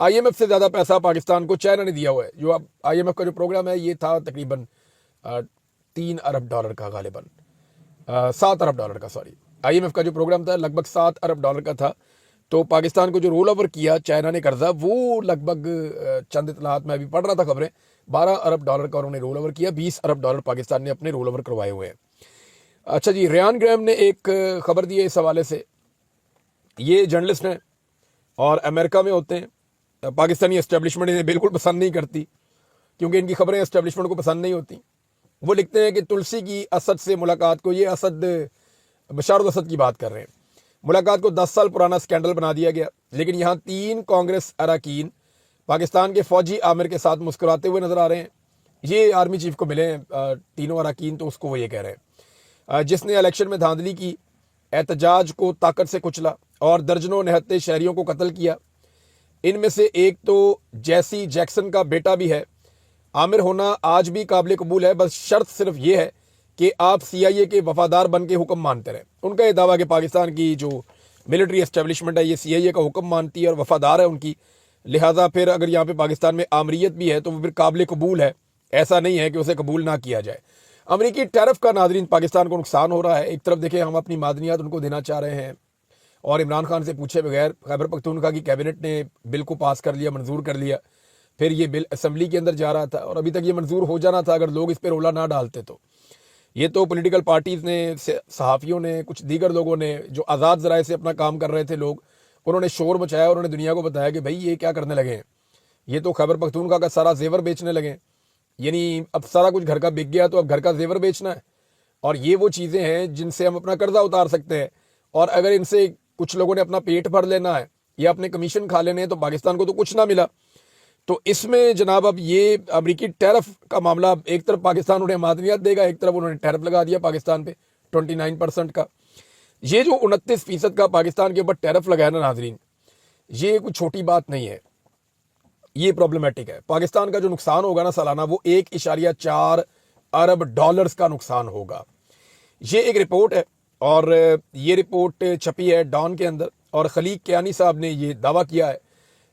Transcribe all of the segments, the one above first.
IMF سے زیادہ پیسہ پاکستان کو چائنا نے دیا ہوا ہے. جو اب IMF کا جو پروگرام ہے یہ تھا تقریباً $3 ارب کا، غالباً $7 ارب کا، سوری. IMF کا جو پروگرام تھا لگ بھگ $7 ارب کا تھا. تو پاکستان کو جو رول اوور کیا چائنا نے قرضہ، وہ لگ بھگ چند اطلاعات میں ابھی پڑھ رہا تھا خبریں، $12 ارب کا انہوں نے رول اوور کیا. $20 ارب پاکستان نے اپنے رول اوور کروائے ہوئے ہیں. اچھا جی، ریان گریم نے ایک خبر دی ہے اس حوالے سے. یہ جرنلسٹ ہیں اور امریکہ میں ہوتے ہیں. پاکستانی اسٹیبلشمنٹ انہیں بالکل پسند نہیں کرتی کیونکہ ان کی خبریں اسٹیبلشمنٹ کو پسند نہیں ہوتی. وہ لکھتے ہیں کہ تلسی کی اسد سے ملاقات کو، یہ اسد بشار الاسد کی بات کر رہے ہیں، ملاقات کو 10 سال پرانا سکینڈل بنا دیا گیا. لیکن یہاں 3 کانگریس اراکین پاکستان کے فوجی عامر کے ساتھ مسکراتے ہوئے نظر آ رہے ہیں. یہ آرمی چیف کو ملے ہیں تینوں اراکین، تو اس کو وہ یہ کہہ رہے ہیں جس نے الیکشن میں دھاندلی کی، احتجاج کو طاقت سے کچلا اور درجنوں نہتے شہریوں کو قتل کیا. ان میں سے ایک تو جیسی جیکسن کا بیٹا بھی ہے. عامر ہونا آج بھی قابل قبول ہے، بس شرط صرف یہ ہے کہ آپ CIA کے وفادار بن کے حکم مانتے رہیں. ان کا یہ دعویٰ کہ پاکستان کی جو ملٹری اسٹیبلشمنٹ ہے یہ CIA کا حکم مانتی ہے اور وفادار ہے ان کی، لہٰذا پھر اگر یہاں پہ پاکستان میں آمریت بھی ہے تو وہ پھر قابل قبول ہے. ایسا نہیں ہے کہ اسے قبول نہ کیا جائے. امریکی ٹیرف کا ناظرین پاکستان کو نقصان ہو رہا ہے. ایک طرف دیکھیں ہم اپنی معدنیات ان کو دینا چاہ رہے ہیں اور عمران خان سے پوچھے بغیر خیبر پختونخوا کی کیبنٹ نے بل کو پاس کر لیا، منظور کر لیا. پھر یہ بل اسمبلی کے اندر جا رہا تھا اور ابھی تک یہ منظور ہو جانا تھا اگر لوگ اس پہ رولا نہ ڈالتے. تو یہ تو پولیٹیکل پارٹیز نے، صحافیوں نے، کچھ دیگر لوگوں نے جو آزاد ذرائع سے اپنا کام کر رہے تھے لوگ، انہوں نے شور مچایا اور انہوں نے دنیا کو بتایا کہ بھائی یہ کیا کرنے لگے ہیں، یہ تو خیبر پختونخوا کا سارا زیور بیچنے لگے ہیں. یعنی اب سارا کچھ گھر کا بک گیا تو اب گھر کا زیور بیچنا ہے. اور یہ وہ چیزیں ہیں جن سے ہم اپنا قرضہ اتار سکتے ہیں. اور اگر ان سے کچھ لوگوں نے اپنا پیٹ بھر لینا ہے یا اپنے کمیشن کھا لینے ہیں تو پاکستان کو تو کچھ نہ ملا. تو اس میں جناب اب یہ امریکی ٹیرف کا معاملہ، ایک طرف پاکستان انہیں معدنیات دے گا، ایک طرف انہوں نے ٹیرف لگا دیا پاکستان پہ 29% کا. یہ جو 29% کا پاکستان کے اوپر ٹیرف لگا ہے نا ناظرین، یہ کوئی چھوٹی بات نہیں ہے، یہ پرابلمٹک ہے. پاکستان کا جو نقصان ہوگا نا سالانہ وہ $1.4 ارب کا نقصان ہوگا. یہ ایک رپورٹ ہے اور یہ رپورٹ چھپی ہے ڈان کے اندر، اور خلیق کیانی صاحب نے یہ دعویٰ کیا ہے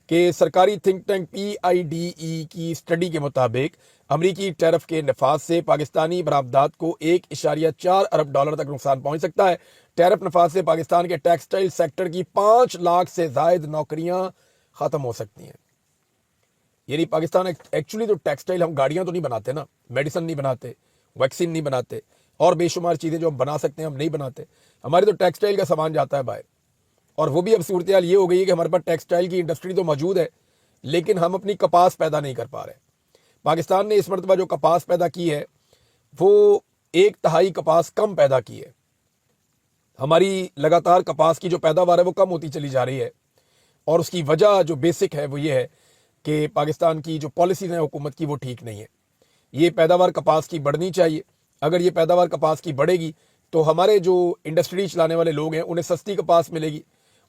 کہ سرکاری تھنک ٹینک PIDE کی اسٹڈی کے مطابق امریکی ٹیرف کے نفاذ سے پاکستانی برآمدات کو $1.4 ارب تک نقصان پہنچ سکتا ہے. ٹیرف نفاذ سے پاکستان کے ٹیکسٹائل سیکٹر کی 5 لاکھ سے زائد نوکریاں ختم ہو سکتی ہیں. یعنی پاکستان ایکچولی تو ٹیکسٹائل، ہم گاڑیاں تو نہیں بناتے نا، میڈیسن نہیں بناتے، ویکسین نہیں بناتے، اور بے شمار چیزیں جو ہم بنا سکتے ہیں ہم نہیں بناتے. ہمارے تو ٹیکسٹائل کا سامان جاتا ہے باہر. اور وہ بھی اب صورتحال یہ ہو گئی ہے کہ ہمارے پاس ٹیکسٹائل کی انڈسٹری تو موجود ہے لیکن ہم اپنی کپاس پیدا نہیں کر پا رہے. پاکستان نے اس مرتبہ جو کپاس پیدا کی ہے وہ 1/3 کپاس کم پیدا کی ہے. ہماری لگاتار کپاس کی جو پیداوار ہے وہ کم ہوتی چلی جا رہی ہے، اور اس کی وجہ جو بیسک ہے وہ یہ ہے کہ پاکستان کی جو پالیسیز ہیں حکومت کی وہ ٹھیک نہیں ہے. یہ پیداوار کپاس کی بڑھنی چاہیے. اگر یہ پیداوار کپاس کی بڑھے گی تو ہمارے جو انڈسٹری چلانے والے لوگ ہیں انہیں سستی کپاس ملے گی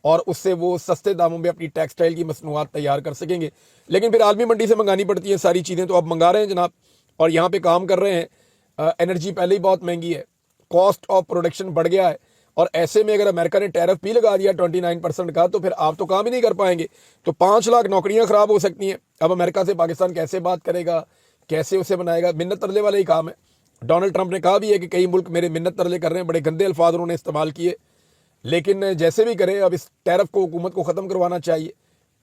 اور اس سے وہ سستے داموں میں اپنی ٹیکسٹائل کی مصنوعات تیار کر سکیں گے. لیکن پھر عالمی منڈی سے منگانی پڑتی ہیں ساری چیزیں، تو اب منگا رہے ہیں جناب اور یہاں پہ کام کر رہے ہیں. انرجی پہلے ہی بہت مہنگی ہے، کاسٹ آف پروڈکشن بڑھ گیا ہے، اور ایسے میں اگر امریکہ نے ٹیرف بھی لگا دیا 29% کا تو پھر آپ تو کام ہی نہیں کر پائیں گے. تو 5 لاکھ نوکریاں خراب ہو سکتی ہیں. اب امریکہ سے پاکستان کیسے بات کرے گا، کیسے اسے بنائے گا؟ منت ترلے والا ہی کام ہے. ڈونلڈ ٹرمپ نے کہا بھی ہے کہ کئی ملک میرے منت ترلے کر رہے ہیں، بڑے گندے الفاظ انہوں نے استعمال کیے. لیکن جیسے بھی کرے اب اس ٹیرف کو حکومت کو ختم کروانا چاہیے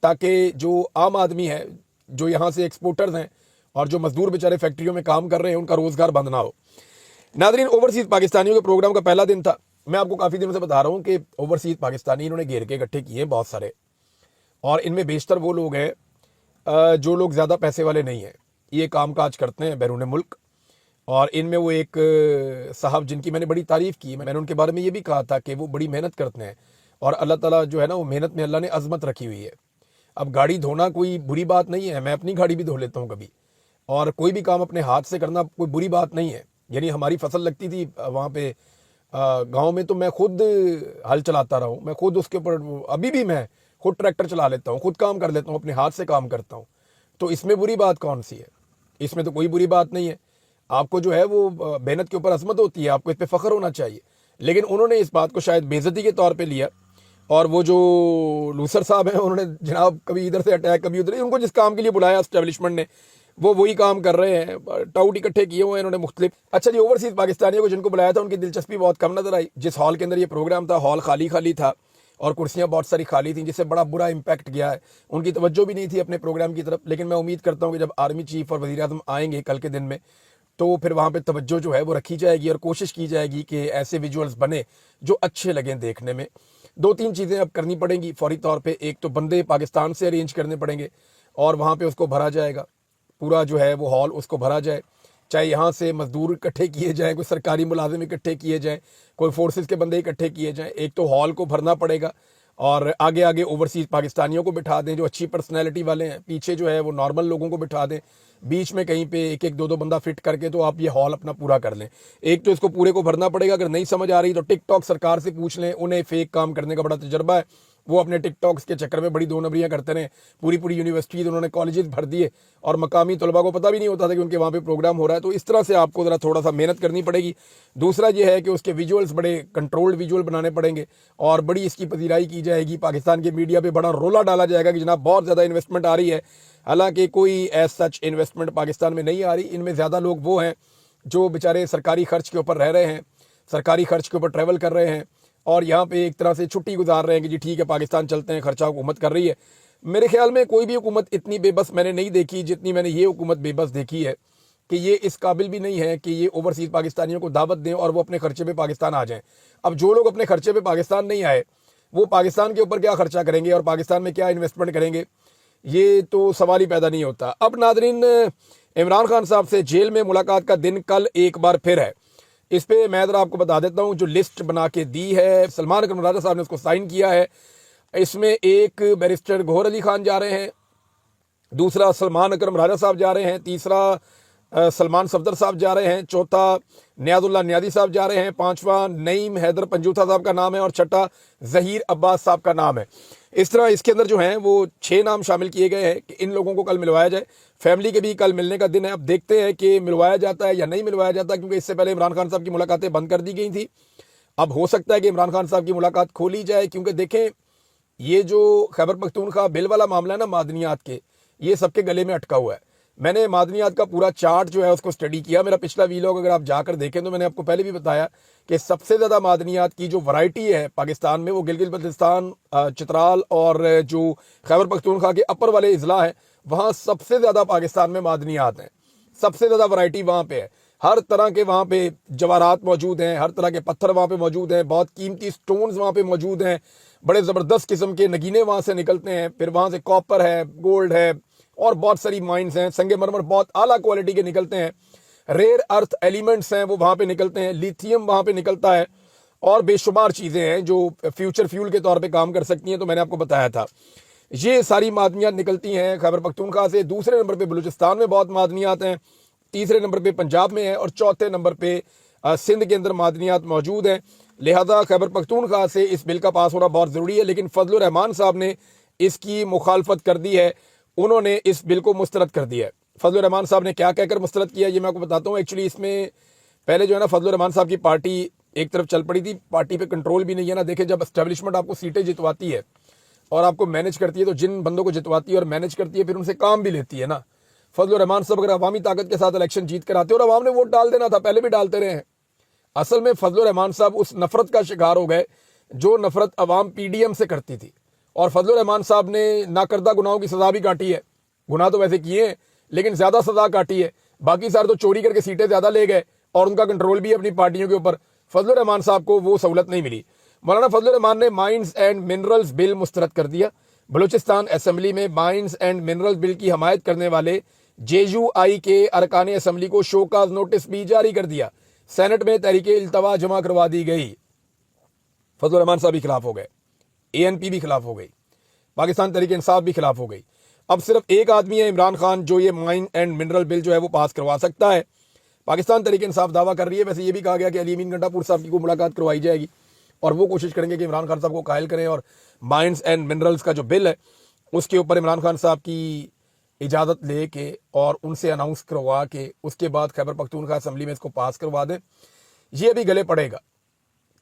تاکہ جو عام آدمی ہے، جو یہاں سے ایکسپورٹرز ہیں اور جو مزدور بیچارے فیکٹریوں میں کام کر رہے ہیں ان کا روزگار بند نہ ہو. ناظرین، اوورسیز پاکستانیوں کے پروگرام کا پہلا دن تھا. میں آپ کو کافی دنوں سے بتا رہا ہوں کہ اوورسیز پاکستانی انہوں نے گھیر کے اکٹھے کیے ہیں بہت سارے، اور ان میں بیشتر وہ لوگ ہیں جو لوگ زیادہ پیسے والے نہیں ہیں. یہ کام کاج کرتے ہیں بیرون ملک، اور ان میں وہ ایک صاحب جن کی میں نے بڑی تعریف کی، میں نے ان کے بارے میں یہ بھی کہا تھا کہ وہ بڑی محنت کرتے ہیں اور اللہ تعالیٰ جو ہے نا وہ محنت میں اللہ نے عظمت رکھی ہوئی ہے. اب گاڑی دھونا کوئی بری بات نہیں ہے، میں اپنی گاڑی بھی دھو لیتا ہوں کبھی، اور کوئی بھی کام اپنے ہاتھ سے کرنا کوئی بری بات نہیں ہے. یعنی ہماری فصل لگتی تھی وہاں پہ گاؤں میں تو میں خود ہل چلاتا رہا ہوں، میں خود اس کے اوپر ابھی بھی میں خود ٹریکٹر چلا لیتا ہوں، خود کام کر لیتا ہوں، اپنے ہاتھ سے کام کرتا ہوں. تو اس میں بری بات کون سی ہے؟ اس میں تو کوئی بری بات نہیں ہے. آپ کو جو ہے وہ محنت کے اوپر عظمت ہوتی ہے، آپ کو اس پہ فخر ہونا چاہیے. لیکن انہوں نے اس بات کو شاید بے عزتی کے طور پہ لیا اور وہ جو لوسر صاحب ہیں انہوں نے جناب کبھی ادھر سے اٹیک کبھی ادھر، ان کو جس کام کے لیے بلایا اسٹیبلشمنٹ نے وہ وہی کام کر رہے ہیں، ٹاؤٹ اکٹھے کیے ہوئے ہیں انہوں نے مختلف۔ اچھا جی، اوورسیز پاکستانیوں کو جن کو بلایا تھا ان کی دلچسپی بہت کم نظر آئی۔ جس ہال کے اندر یہ پروگرام تھا ہال خالی خالی تھا اور کرسیاں بہت ساری خالی تھیں، جس سے بڑا برا امپیکٹ گیا ہے۔ ان کی توجہ بھی نہیں تھی اپنے پروگرام کی طرف، لیکن میں امید کرتا ہوں کہ جب آرمی چیف اور وزیر اعظم آئیں گے کل کے دن میں تو پھر وہاں پہ توجہ جو ہے وہ رکھی جائے گی اور کوشش کی جائے گی کہ ایسے ویژولز بنے جو اچھے لگیں دیکھنے میں۔ دو تین چیزیں اب کرنی پڑیں گی فوری طور پہ۔ ایک تو بندے پاکستان سے ارینج کرنے پڑیں گے اور وہاں پہ اس کو بھرا جائے گا، پورا جو ہے وہ ہال اس کو بھرا جائے، چاہے یہاں سے مزدور اکٹھے کیے جائیں، کوئی سرکاری ملازم اکٹھے کیے جائیں، کوئی فورسز کے بندے اکٹھے کیے جائیں۔ ایک تو ہال کو بھرنا پڑے گا اور آگے آگے اوورسیز پاکستانیوں کو بٹھا دیں جو اچھی پرسنالٹی والے ہیں، پیچھے جو ہے وہ نارمل لوگوں کو بٹھا دیں، بیچ میں کہیں پہ ایک ایک دو دو بندہ فٹ کر کے تو آپ یہ ہال اپنا پورا کر لیں۔ ایک تو اس کو پورے کو بھرنا پڑے گا، اگر نہیں سمجھ آ رہی تو ٹک ٹاک سرکار سے پوچھ لیں، انہیں فیک کام کرنے کا بڑا تجربہ ہے، وہ اپنے ٹک ٹاکس کے چکر میں بڑی دو نمبریاں کرتے رہے، پوری پوری یونیورسٹیز انہوں نے کالجز بھر دیے اور مقامی طلباء کو پتہ بھی نہیں ہوتا تھا کہ ان کے وہاں پہ پروگرام ہو رہا ہے۔ تو اس طرح سے آپ کو ذرا تھوڑا سا محنت کرنی پڑے گی۔ دوسرا یہ ہے کہ اس کے ویژولز بڑے کنٹرولڈ ویژول بنانے پڑیں گے اور بڑی اس کی پذیرائی کی جائے گی، پاکستان کے میڈیا پہ بڑا رولا ڈالا جائے گا کہ جناب بہت زیادہ انویسٹمنٹ آ رہی ہے، حالانکہ کوئی ایز سچ انویسٹمنٹ پاکستان میں نہیں آ رہی۔ ان میں زیادہ لوگ وہ ہیں جو بیچارے سرکاری خرچ کے اوپر رہ رہے ہیں، سرکاری خرچ کے اوپر ٹریول کر رہے ہیں اور یہاں پہ ایک طرح سے چھٹی گزار رہے ہیں کہ جی ٹھیک ہے پاکستان چلتے ہیں، خرچہ حکومت کر رہی ہے۔ میرے خیال میں کوئی بھی حکومت اتنی بے بس میں نے نہیں دیکھی جتنی میں نے یہ حکومت بے بس دیکھی ہے کہ یہ اس قابل بھی نہیں ہے کہ یہ اوورسیز پاکستانیوں کو دعوت دیں اور وہ اپنے خرچے پہ پاکستان آ جائیں۔ اب جو لوگ اپنے خرچے پہ پاکستان نہیں آئے وہ پاکستان کے اوپر کیا خرچہ کریں گے اور پاکستان میں کیا انویسٹمنٹ کریں گے، یہ تو سوال ہی پیدا نہیں ہوتا۔ اب ناظرین، عمران خان صاحب سے جیل میں ملاقات کا دن کل ایک بار پھر ہے۔ اس پہ میں ذرا آپ کو بتا دیتا ہوں جو لسٹ بنا کے دی ہے، سلمان اکرم راجہ صاحب نے اس کو سائن کیا ہے۔ اس میں ایک بیرسٹر گوہر علی خان جا رہے ہیں، دوسرا سلمان اکرم راجہ صاحب جا رہے ہیں، تیسرا سلمان صفدر صاحب جا رہے ہیں، چوتھا نیاز اللہ نیازی صاحب جا رہے ہیں، پانچواں نعیم حیدر پنجوتھا صاحب کا نام ہے اور چھٹا ظہیر عباس صاحب کا نام ہے۔ اس طرح اس کے اندر جو ہیں وہ 6 نام شامل کیے گئے ہیں کہ ان لوگوں کو کل ملوایا جائے۔ فیملی کے بھی کل ملنے کا دن ہے، اب دیکھتے ہیں کہ ملوایا جاتا ہے یا نہیں ملوایا جاتا، کیونکہ اس سے پہلے عمران خان صاحب کی ملاقاتیں بند کر دی گئی تھی۔ اب ہو سکتا ہے کہ عمران خان صاحب کی ملاقات کھولی جائے، کیونکہ دیکھیں یہ جو خیبر پختونخوا بل والا معاملہ ہے نا معدنیات کے، یہ سب کے گلے میں اٹکا ہوا ہے۔ میں نے معدنیات کا پورا چارٹ جو ہے اس کو اسٹڈی کیا، میرا پچھلا ویلاگ اگر آپ جا کر دیکھیں تو میں نے آپ کو پہلے بھی بتایا کہ سب سے زیادہ معدنیات کی جو ورائٹی ہے پاکستان میں وہ گلگت بلتستان، چترال اور جو خیبر پختونخوا کے اپر والے اضلاع ہیں وہاں سب سے زیادہ پاکستان میں معدنیات ہیں، سب سے زیادہ ورائٹی وہاں پہ ہے۔ ہر طرح کے وہاں پہ جواہرات موجود ہیں، ہر طرح کے پتھر وہاں پہ موجود ہیں، بہت قیمتی سٹونز وہاں پہ موجود ہیں، بڑے زبردست قسم کے نگینے وہاں سے نکلتے ہیں، پھر وہاں سے کاپر ہے، گولڈ ہے اور بہت ساری مائنز ہیں، سنگ مرمر بہت اعلیٰ کوالٹی کے نکلتے ہیں، ریئر ارتھ ایلیمنٹس ہیں وہ وہاں پہ نکلتے ہیں، لیتھیم وہاں پہ نکلتا ہے اور بے شمار چیزیں ہیں جو فیوچر فیول کے طور پہ کام کر سکتی ہیں۔ تو میں نے آپ کو بتایا تھا یہ ساری معدنیات نکلتی ہیں خیبر پختونخوا سے۔ دوسرے نمبر پہ بلوچستان میں بہت معدنیات ہیں، تیسرے نمبر پہ پنجاب میں ہے اور چوتھے نمبر پہ سندھ کے اندر معدنیات موجود ہیں۔ لہذا خیبر پختونخوا سے اس بل کا پاس ہونا بہت ضروری ہے، لیکن فضل الرحمان صاحب نے اس کی مخالفت کر دی ہے، انہوں نے اس بل کو مسترد کر دیا ہے۔ فضل الرحمان صاحب نے کیا کہہ کر مسترد کیا یہ میں آپ کو بتاتا ہوں۔ ایکچولی اس میں پہلے جو ہے نا فضل الرحمان صاحب کی پارٹی ایک طرف چل پڑی تھی، پارٹی پہ کنٹرول بھی نہیں ہے نا۔ دیکھیں جب اسٹیبلشمنٹ آپ کو سیٹیں جتواتی ہے اور آپ کو مینج کرتی ہے تو جن بندوں کو جتواتی ہے اور مینج کرتی ہے پھر ان سے کام بھی لیتی ہے نا۔ فضل الرحمان صاحب اگر عوامی طاقت کے ساتھ الیکشن جیت کر آتے اور عوام نے ووٹ ڈال دینا تھا، پہلے بھی ڈالتے رہے ہیں۔ اصل میں فضل الرحمان صاحب اس نفرت کا شکار ہو گئے جو نفرت عوام پی ڈی ایم سے کرتی تھی، اور فضل الرحمان صاحب نے ناکردہ گناہوں کی سزا بھی کاٹی ہے، گناہ تو ویسے کیے ہیں لیکن زیادہ سزا کاٹی ہے۔ باقی سارے تو چوری کر کے سیٹیں زیادہ لے گئے اور ان کا کنٹرول بھی اپنی پارٹیوں کے اوپر۔ فضل الرحمان صاحب کو وہ سہولت نہیں ملی۔ مولانا فضل الرحمان نے مائنز اینڈ منرلز بل مسترد کر دیا۔ بلوچستان اسمبلی میں مائنز اینڈ منرلز بل کی حمایت کرنے والے جے یو آئی کے ارکان اسمبلی کو شوکاز نوٹس بھی جاری کر دیا۔ سینٹ میں تحریک التوا جمع کروا دی گئی۔ فضل الرحمان صاحب بھی خلاف ہو گئے، اے این پی بھی خلاف ہو گئی، پاکستان تحریک انصاف بھی خلاف ہو گئی۔ اب صرف ایک آدمی ہے عمران خان جو یہ مائن اینڈ منرل بل جو ہے وہ پاس کروا سکتا ہے۔ پاکستان تحریک انصاف دعویٰ کر رہی ہے، ویسے یہ بھی کہا گیا کہ علی امین گنڈا پور صاحب کی کو ملاقات کروائی جائے گی اور وہ کوشش کریں گے کہ عمران خان صاحب کو قائل کریں اور مائنز اینڈ منرلز کا جو بل ہے اس کے اوپر عمران خان صاحب کی اجازت لے کے اور ان سے اناؤنس کروا کے اس کے بعد خیبر پختونخوا اسمبلی میں اس کو پاس کروا دیں۔ یہ ابھی گلے پڑے گا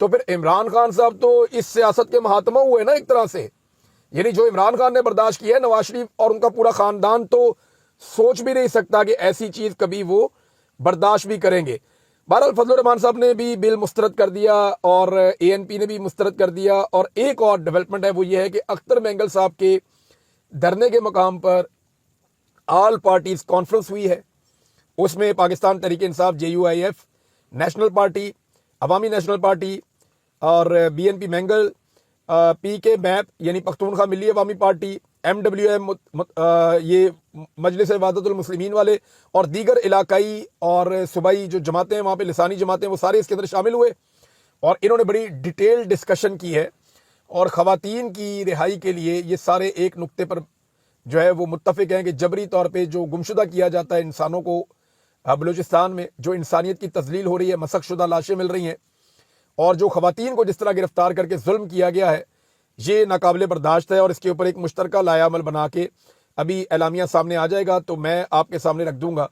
تو پھر عمران خان صاحب تو اس سیاست کے مہاتما ہوئے نا ایک طرح سے. یعنی جو عمران خان نے برداشت کیا ہے نواز شریف اور ان کا پورا خاندان تو سوچ بھی نہیں سکتا کہ ایسی چیز کبھی وہ برداشت بھی کریں گے. بہرحال فضل الرحمان صاحب نے بھی بل مسترد کر دیا اور اے این پی نے بھی مسترد کر دیا. اور ایک اور ڈیولپمنٹ ہے وہ یہ ہے کہ اختر مینگل صاحب کے دھرنے کے مقام پر آل پارٹیز کانفرنس ہوئی ہے. اس میں Pakistan Tehreek Insaf JUIF national party, عوامی نیشنل پارٹی اور BNP مینگل, PK میپ یعنی پختونخوا ملی عوامی پارٹی, MWM یہ مجلس وحدت المسلمین والے اور دیگر علاقائی اور صوبائی جو جماعتیں ہیں وہاں پہ لسانی جماعتیں وہ سارے اس کے اندر شامل ہوئے. اور انہوں نے بڑی ڈیٹیل ڈسکشن کی ہے اور خواتین کی رہائی کے لیے یہ سارے ایک نقطے پر جو ہے وہ متفق ہیں کہ جبری طور پہ جو گمشدہ کیا جاتا ہے انسانوں کو بلوچستان میں, جو انسانیت کی تذلیل ہو رہی ہے, مسخ شدہ لاشیں مل رہی ہیں, اور جو خواتین کو جس طرح گرفتار کر کے ظلم کیا گیا ہے, یہ ناقابل برداشت ہے. اور اس کے اوپر ایک مشترکہ لائحہ عمل بنا کے ابھی اعلامیہ سامنے آ جائے گا تو میں آپ کے سامنے رکھ دوں گا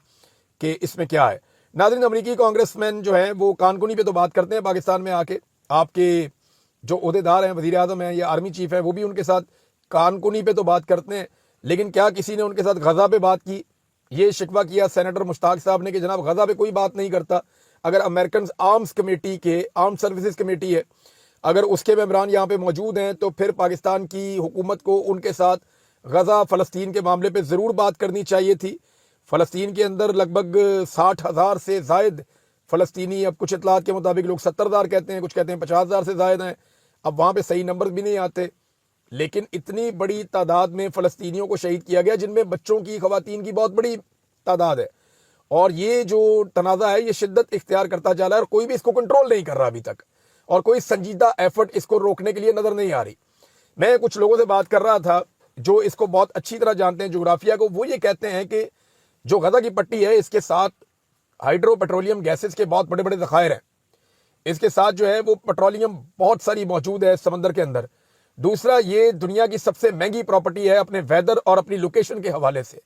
کہ اس میں کیا ہے. ناظرین, امریکی کانگریس مین جو ہیں وہ کان کنی پہ تو بات کرتے ہیں پاکستان میں آ کے, آپ کے جو عہدیدار ہیں, وزیر اعظم ہیں یا آرمی چیف ہیں, وہ بھی ان کے ساتھ کان کنی پہ تو بات کرتے ہیں, لیکن کیا کسی نے ان کے ساتھ غزہ پہ بات کی؟ یہ شکوہ کیا سینیٹر مشتاق صاحب نے کہ جناب غزہ پہ کوئی بات نہیں کرتا. اگر امریکن آرمز کمیٹی کے آرم سروسز کمیٹی ہے, اگر اس کے ممبران یہاں پہ موجود ہیں تو پھر پاکستان کی حکومت کو ان کے ساتھ غزہ فلسطین کے معاملے پہ ضرور بات کرنی چاہیے تھی. فلسطین کے اندر لگ بھگ 60,000 سے زائد فلسطینی, اب کچھ اطلاعات کے مطابق لوگ 70,000 کہتے ہیں, کچھ کہتے ہیں 50,000 سے زائد ہیں. اب وہاں پہ صحیح نمبر بھی نہیں آتے, لیکن اتنی بڑی تعداد میں فلسطینیوں کو شہید کیا گیا, جن میں بچوں کی, خواتین کی بہت بڑی تعداد ہے. اور یہ جو تنازع ہے یہ شدت اختیار کرتا چلا ہے اور کوئی بھی اس کو کنٹرول نہیں کر رہا ابھی تک, اور کوئی سنجیدہ ایفرٹ اس کو روکنے کے لیے نظر نہیں آ رہی. میں کچھ لوگوں سے بات کر رہا تھا جو اس کو بہت اچھی طرح جانتے ہیں جغرافیہ کو, وہ یہ کہتے ہیں کہ جو غزہ کی پٹی ہے اس کے ساتھ ہائیڈرو پیٹرولیم گیسز کے بہت بڑے بڑے ذخائر ہیں. اس کے ساتھ جو ہے وہ پیٹرولیم بہت ساری موجود ہے سمندر کے اندر. دوسرا, یہ دنیا کی سب سے مہنگی پراپرٹی ہے اپنے ویدر اور اپنی لوکیشن کے حوالے سے,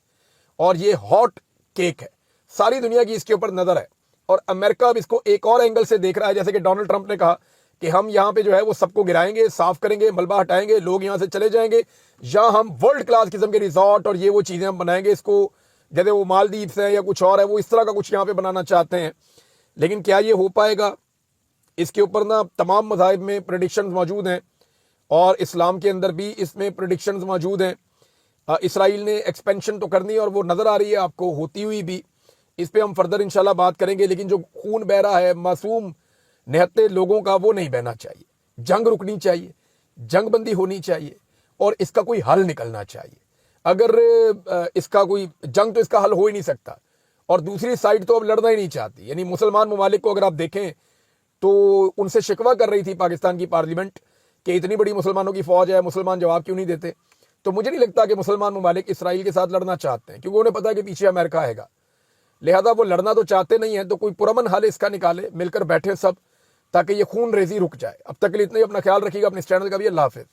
اور یہ ہاٹ کیک ہے, ساری دنیا کی اس کے اوپر نظر ہے. اور امریکہ اب اس کو ایک اور اینگل سے دیکھ رہا ہے, جیسے کہ ڈونلڈ ٹرمپ نے کہا کہ ہم یہاں پہ جو ہے وہ سب کو گرائیں گے, صاف کریں گے, ملبہ ہٹائیں گے, لوگ یہاں سے چلے جائیں گے, یا ہم ورلڈ کلاس قسم کے ریزورٹ اور یہ وہ چیزیں ہم بنائیں گے, اس کو جیسے وہ مالدیپس ہیں یا کچھ اور ہے وہ اس طرح کا کچھ یہاں پہ بنانا چاہتے ہیں. لیکن کیا یہ ہو پائے گا؟ اس کے اوپر نا تمام مذاہب میں پریڈکشنز موجود ہیں, اور اسلام کے اندر بھی اس میں پریڈکشنز موجود ہیں. اسرائیل نے ایکسپینشن تو کرنی ہے اور وہ نظر آ رہی ہے آپ کو ہوتی ہوئی بھی, اس پہ ہم فردر انشاءاللہ بات کریں گے. لیکن جو خون بہ رہا ہے معصوم نہتے لوگوں کا, وہ نہیں بہنا چاہیے. جنگ رکنی چاہیے, جنگ بندی ہونی چاہیے, اور اس کا کوئی حل نکلنا چاہیے. اگر اس کا کوئی جنگ تو اس کا حل ہو ہی نہیں سکتا, اور دوسری سائڈ تو اب لڑنا ہی نہیں چاہتی. یعنی مسلمان ممالک کو اگر آپ دیکھیں تو ان سے شکوہ کر رہی تھی پاکستان کی پارلیمنٹ کہ اتنی بڑی مسلمانوں کی فوج ہے, مسلمان جواب کیوں نہیں دیتے. تو مجھے نہیں لگتا کہ مسلمان ممالک اسرائیل کے ساتھ لڑنا چاہتے ہیں, کیونکہ انہیں پتا ہے کہ پیچھے امریکہ آئے گا. لہذا وہ لڑنا تو چاہتے نہیں ہیں, تو کوئی پرامن حل اس کا نکالے, مل کر بیٹھے سب, تاکہ یہ خون ریزی رک جائے. اب تک کے لیے اتنا ہی, اپنا خیال رکھیے گا, اپنے اس چینل کا بھی. اللہ حافظ.